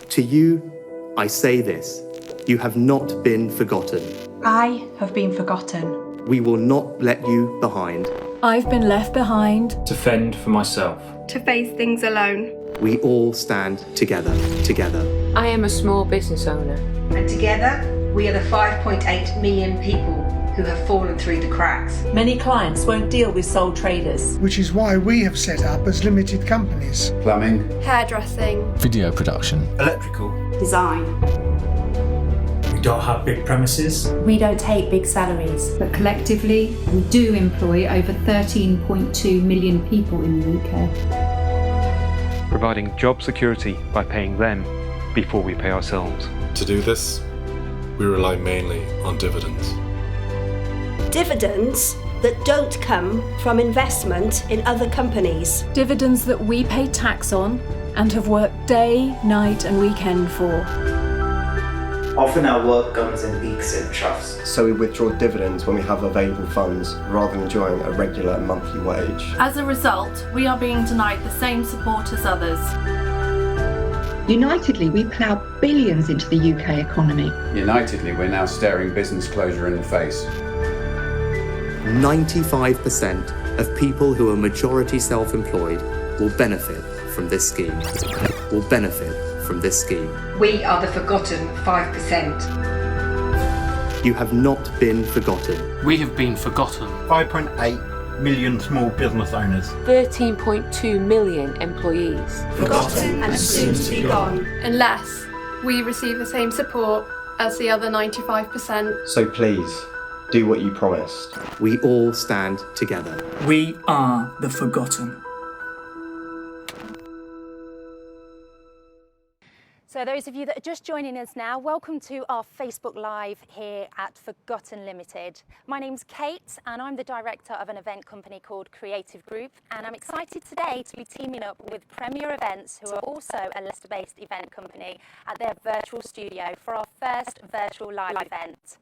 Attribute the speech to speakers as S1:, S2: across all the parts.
S1: To you, I say this, you have not been forgotten.
S2: I have been forgotten.
S1: We will not let you behind.
S3: I've been left behind.
S4: To fend for myself.
S5: To face things alone.
S1: We all stand together.
S6: I am a small business owner.
S7: And together, we are the 5.8 million people who have fallen through the cracks.
S8: Many clients won't deal with sole traders.
S9: Which is why we have set up as limited companies.
S10: Plumbing.
S5: Hairdressing.
S11: Video production.
S12: Electrical.
S2: Design.
S13: We don't have big premises.
S14: We don't take big salaries.
S15: But collectively, we do employ over 13.2 million people in the UK.
S16: Providing job security by paying them before we pay ourselves.
S17: To do this, we rely mainly on dividends.
S18: Dividends that don't come from investment in other companies.
S3: Dividends that we pay tax on and have worked day, night and weekend for.
S19: Often our work comes in peaks and troughs.
S20: So we withdraw dividends when we have available funds rather than enjoying a regular monthly wage.
S7: As a result, we are being denied the same support as others.
S4: Unitedly, we plough billions into the UK economy.
S10: Unitedly, we're now staring business closure in the face.
S1: 95% of people who are majority self-employed will benefit from this scheme.
S7: We are the forgotten 5%.
S1: You have not been forgotten.
S4: We have been forgotten.
S13: 5.8 million small business owners.
S6: 13.2 million employees.
S18: Forgotten and soon to be gone.
S5: Unless we receive the same support as the other 95%.
S20: So please, do what you promised.
S1: We all stand together.
S13: We are the forgotten.
S16: So those of you that are just joining us now, welcome to our Facebook Live here at Forgotten Limited. My name's Kate and I'm the director of an event company called Creative Group, and I'm excited today to be teaming up with Premier Events, who are also a Leicester-based event company, at their virtual studio for our first virtual live event.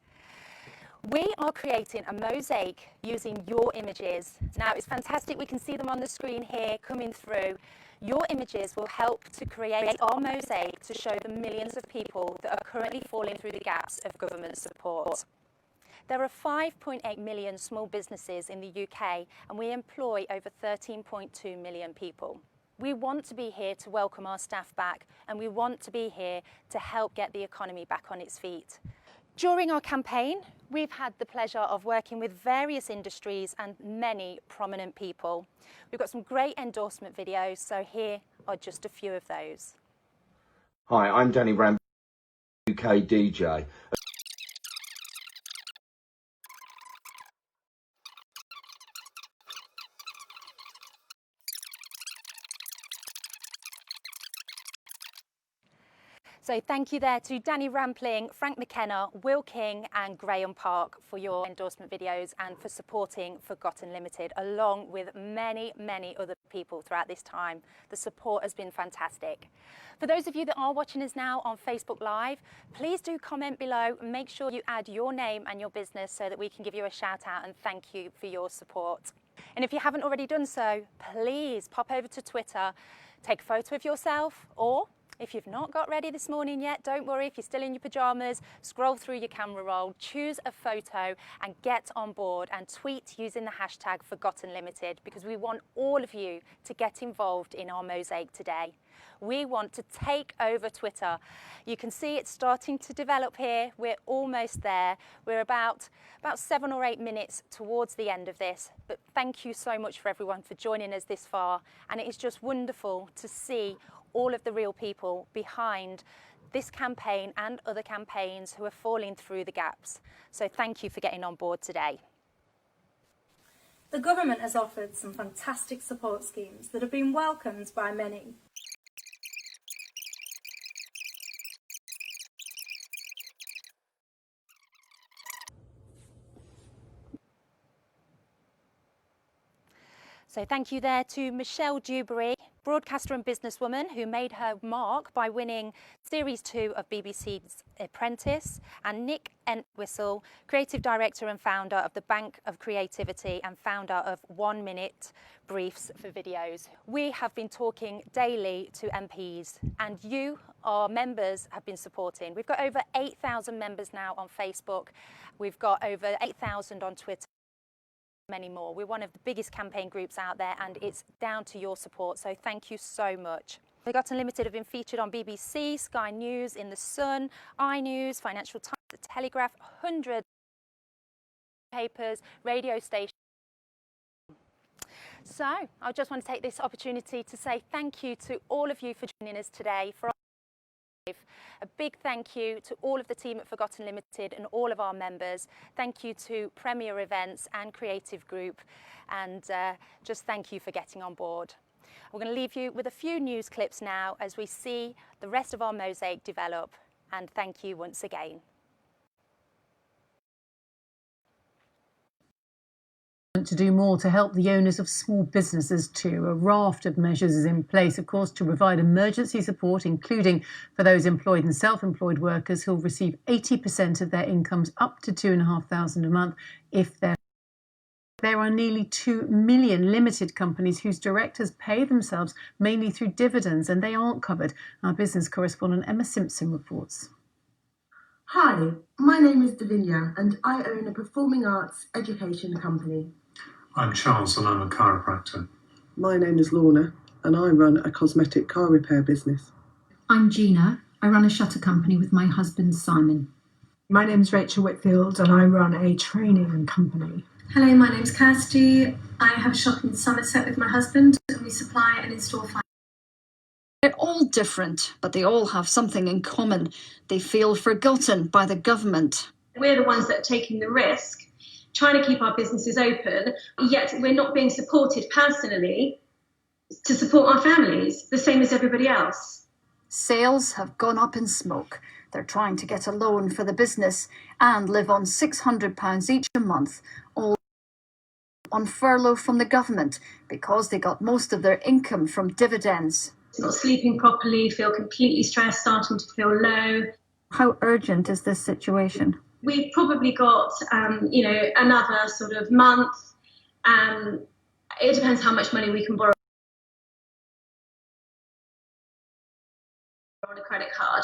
S16: We are creating a mosaic using your images. Now it's fantastic, we can see them on the screen here coming through. Your images will help to create our mosaic to show the millions of people that are currently falling through the gaps of government support. There are 5.8 million small businesses in the UK and we employ over 13.2 million people. We want to be here to welcome our staff back, and we want to be here to help get the economy back on its feet. During our campaign, we've had the pleasure of working with various industries and many prominent people. We've got some great endorsement videos, so here are just a few of those.
S5: Hi, I'm Danny Ram, UK DJ.
S16: So thank you there to Danny Rampling, Frank McKenna, Will King and Graham Park for your endorsement videos and for supporting Forgotten Limited, along with many, many other people throughout this time. The support has been fantastic. For those of you that are watching us now on Facebook Live, please do comment below and make sure you add your name and your business so that we can give you a shout out and thank you for your support. And if you haven't already done so, please pop over to Twitter, take a photo of yourself, or if you've not got ready this morning yet, don't worry. If you're still in your pyjamas, scroll through your camera roll, choose a photo and get on board and tweet using the hashtag Forgotten Limited, because we want all of you to get involved in our mosaic today. We want to take over Twitter. You can see it's starting to develop here. We're almost there. We're about 7 or 8 minutes towards the end of this. But thank you so much for everyone for joining us this far. And it is just wonderful to see all of the real people behind this campaign and other campaigns who are falling through the gaps. So thank you for getting on board today.
S13: The government has offered some fantastic support schemes that have been welcomed by many.
S16: So thank you there to Michelle Dewberry, broadcaster and businesswoman who made her mark by winning Series 2 of BBC's Apprentice, and Nick Entwistle, creative director and founder of the Bank of Creativity and founder of 1 Minute Briefs for Videos. We have been talking daily to MPs, and you, our members, have been supporting. We've got over 8,000 members now on Facebook. We've got over 8,000 on Twitter. Many more. We're one of the biggest campaign groups out there, and it's down to your support, so thank you so much. Forgotten Limited have been featured on BBC, Sky News, In the Sun, iNews, Financial Times, The Telegraph, hundreds of papers, radio stations. So I just want to take this opportunity to say thank you to all of you for joining us today. A big thank you to all of the team at Forgotten Limited and all of our members. Thank you to Premier Events and Creative Group, and just thank you for getting on board. We're going to leave you with a few news clips now as we see the rest of our Mosaic develop, and thank you once again.
S11: To do more to help the owners of small businesses too. A raft of measures is in place, of course, to provide emergency support, including for those employed and self-employed workers who'll receive 80% of their incomes up to $2,500 a month if they're. There are nearly 2 million limited companies whose directors pay themselves mainly through dividends, and they aren't covered. Our business correspondent Emma Simpson reports.
S12: Hi, my name is Davinia and I own a performing arts education company.
S17: I'm Charles and I'm a chiropractor.
S21: My name is Lorna and I run a cosmetic car repair business.
S15: I'm Gina. I run a shutter company with my husband Simon.
S22: My name is Rachel Whitfield and I run a training company.
S23: Hello, my name's Kirsty. I have a shop in Somerset with my husband and we supply and install fire.
S24: They're all different, but they all have something in common. They feel forgotten by the government.
S23: We're the ones that are taking the risk, trying to keep our businesses open, yet we're not being supported personally to support our families, the same as everybody else.
S24: Sales have gone up in smoke. They're trying to get a loan for the business and live on £600 each a month, all on furlough from the government because they got most of their income from dividends.
S23: Not sleeping properly, feel completely stressed, starting to feel low.
S24: How urgent is this situation?
S23: We've probably got, another sort of month. It depends how much money we can borrow on a credit card.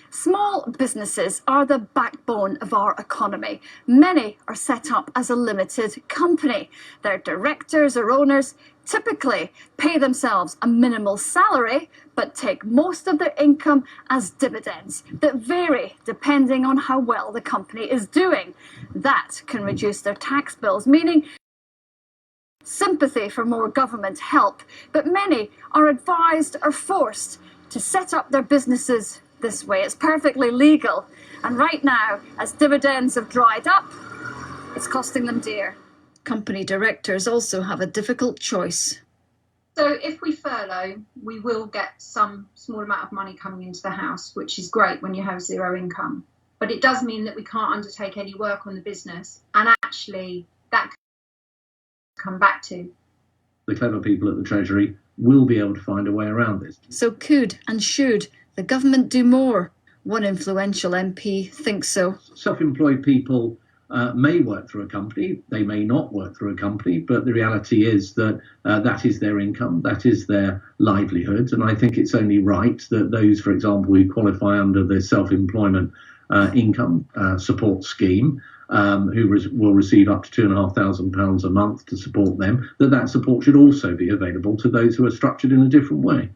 S24: Small businesses are the backbone of our economy. Many are set up as a limited company. Their directors or owners typically pay themselves a minimal salary, but take most of their income as dividends that vary depending on how well the company is doing. That can reduce their tax bills, meaning sympathy for more government help. But many are advised or forced to set up their businesses this way. It's perfectly legal. And right now, as dividends have dried up, it's costing them dear. Company directors also have a difficult choice.
S25: So if we furlough, we will get some small amount of money coming into the house, which is great when you have zero income. But it does mean that we can't undertake any work on the business. And actually, that could come back to.
S26: The clever people at the Treasury will be able to find a way around this.
S24: So could and should the government do more? One influential MP thinks so.
S26: Self-employed people may work through a company, they may not work through a company, but the reality is that that is their income, that is their livelihood, and I think it's only right that those, for example, who qualify under the self-employment income support scheme, who will receive up to £2,500 a month to support them, that support should also be available to those who are structured in a different way.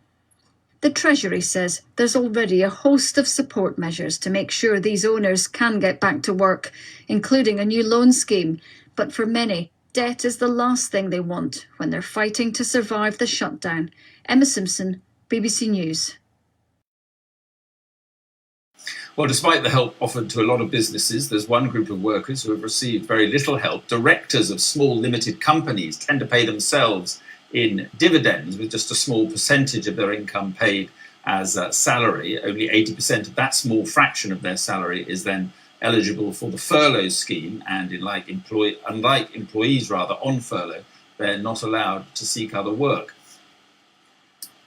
S24: The Treasury says there's already a host of support measures to make sure these owners can get back to work, including a new loan scheme. But for many, debt is the last thing they want when they're fighting to survive the shutdown. Emma Simpson, BBC News.
S27: Well, despite the help offered to a lot of businesses, there's one group of workers who have received very little help. Directors of small limited companies tend to pay themselves in dividends, with just a small percentage of their income paid as salary. Only 80% of that small fraction of their salary is then eligible for the furlough scheme, and unlike employees on furlough, they're not allowed to seek other work.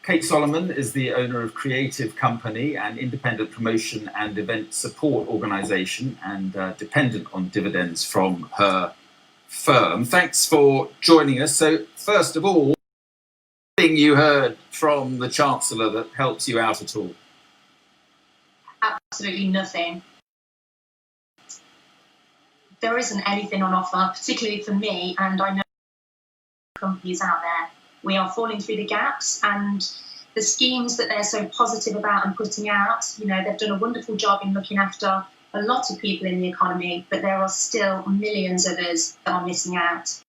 S27: Kate Solomon is the owner of Creative Company, an independent promotion and event support organisation, and dependent on dividends from her firm. Thanks for joining us. So, first of all, thing you heard from the Chancellor that helps you out at all?
S2: Absolutely nothing. There isn't anything on offer, particularly for me, and I know companies out there. We are falling through the gaps, and the schemes that they're so positive about and putting out, you know, they've done a wonderful job in looking after a lot of people in the economy, but there are still millions of us that are missing out.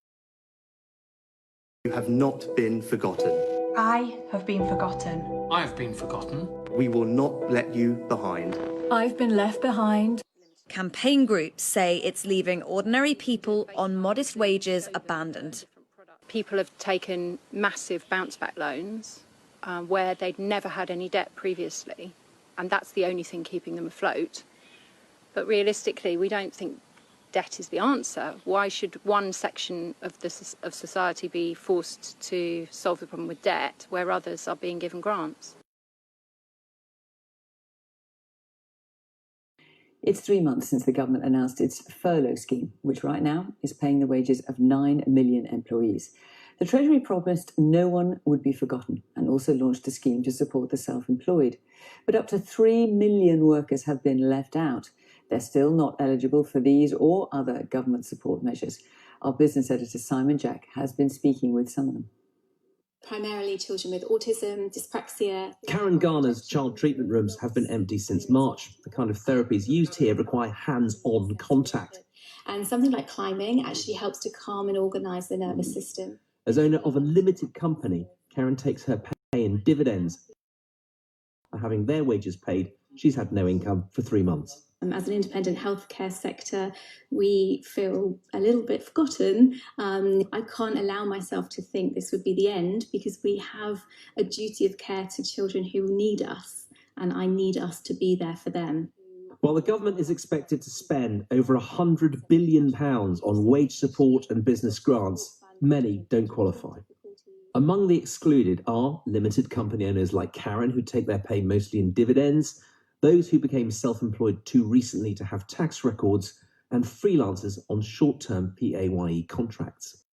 S1: You have not been forgotten.
S3: I have been forgotten.
S4: I have been forgotten.
S1: We will not let you behind.
S3: I've been left behind.
S8: Campaign groups say it's leaving ordinary people on modest wages abandoned.
S6: People have taken massive bounce-back loans where they'd never had any debt previously, and that's the only thing keeping them afloat. But realistically, we don't think debt is the answer. Why should one section of society be forced to solve the problem with debt where others are being given grants?
S9: It's 3 months since the government announced its furlough scheme, which right now is paying the wages of 9 million employees. The Treasury promised no one would be forgotten and also launched a scheme to support the self-employed. But up to 3 million workers have been left out. They're still not eligible for these or other government support measures. Our business editor Simon Jack has been speaking with some of them.
S10: Primarily children with autism, dyspraxia.
S14: Karen Garner's child treatment rooms have been empty since March. The kind of therapies used here require hands-on contact.
S10: And something like climbing actually helps to calm and organise the nervous system.
S14: As owner of a limited company, Karen takes her pay in dividends. By having their wages paid, she's had no income for 3 months.
S10: As an independent healthcare sector, we feel a little bit forgotten. I can't allow myself to think this would be the end because we have a duty of care to children who need us, and I need us to be there for them.
S14: While the government is expected to spend over £100 billion on wage support and business grants, many don't qualify. Among the excluded are limited company owners like Karen, who take their pay mostly in dividends, those who became self-employed too recently to have tax records, and freelancers on short-term PAYE contracts.